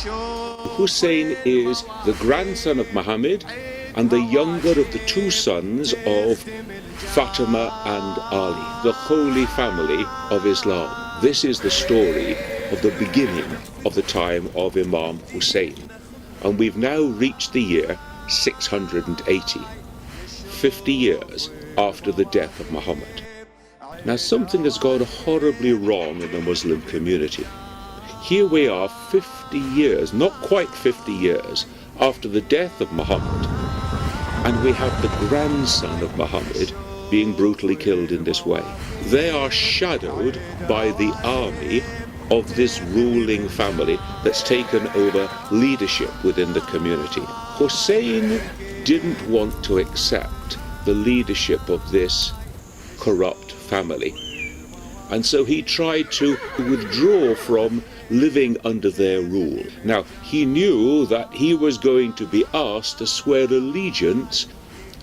Hussein is the grandson of Muhammad and the younger of the two sons of Fatima and Ali, the holy family of Islam. This is the story of the beginning of the time of Imam Hussain. And we've now reached the year 680, 50 years after the death of Muhammad. Now something has gone horribly wrong in the Muslim community. Here we are 50 years, not quite 50 years, after the death of Muhammad, and we have the grandson of Muhammad being brutally killed in this way. They are shadowed by the army of this ruling family that's taken over leadership within the community. Hussein didn't want to accept the leadership of this corrupt family, and so he tried to withdraw from living under their rule. Now, he knew that he was going to be asked to swear allegiance,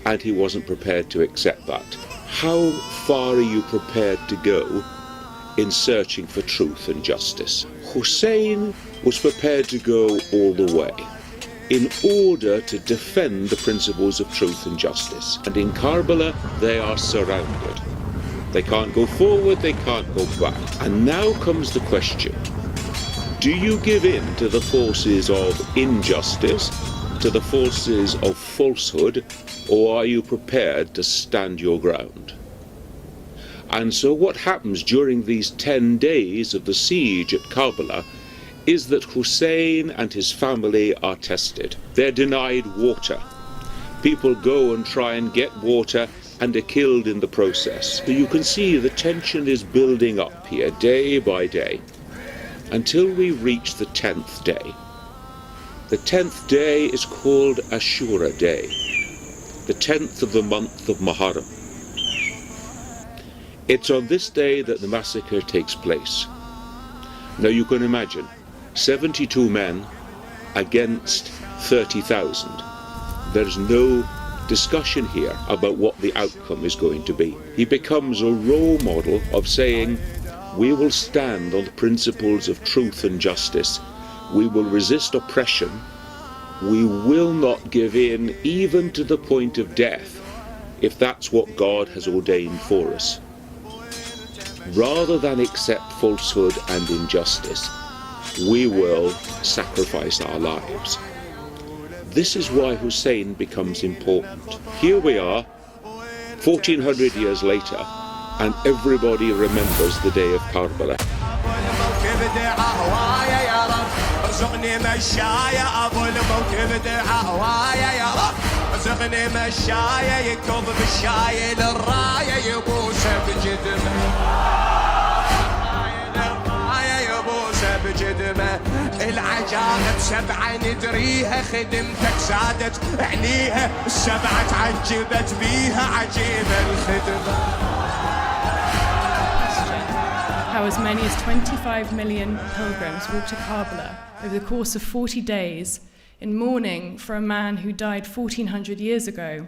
and he wasn't prepared to accept that. How far are you prepared to go in searching for truth and justice? Hussein was prepared to go all the way in order to defend the principles of truth and justice. And in Karbala, they are surrounded. They can't go forward, they can't go back. And now comes the question: do you give in to the forces of injustice, to the forces of falsehood, or are you prepared to stand your ground? And so what happens during these 10 days of the siege at Karbala is that Hussein and his family are tested. They're denied water. People go and try and get water and are killed in the process. So you can see the tension is building up here day by day until we reach the 10th day. The 10th day is called Ashura Day, the 10th of the month of Muharram. It's on this day that the massacre takes place. Now you can imagine, 72 men against 30,000. There's no discussion here about what the outcome is going to be. He becomes a role model of saying, we will stand on the principles of truth and justice. We will resist oppression. We will not give in even to the point of death if that's what God has ordained for us. Rather than accept falsehood and injustice, we will sacrifice our lives. This is why Hussein becomes important. Here we are, 1400 years later, and everybody remembers the day of Karbala. العجائب سبعة ندريها خدمتك سادت عينيها السبعة تعجبت بيها عجيبة الخدمة. How as many as 25 million pilgrims walked to Karbala over the course of 40 days in mourning for a man who died 1400 years ago.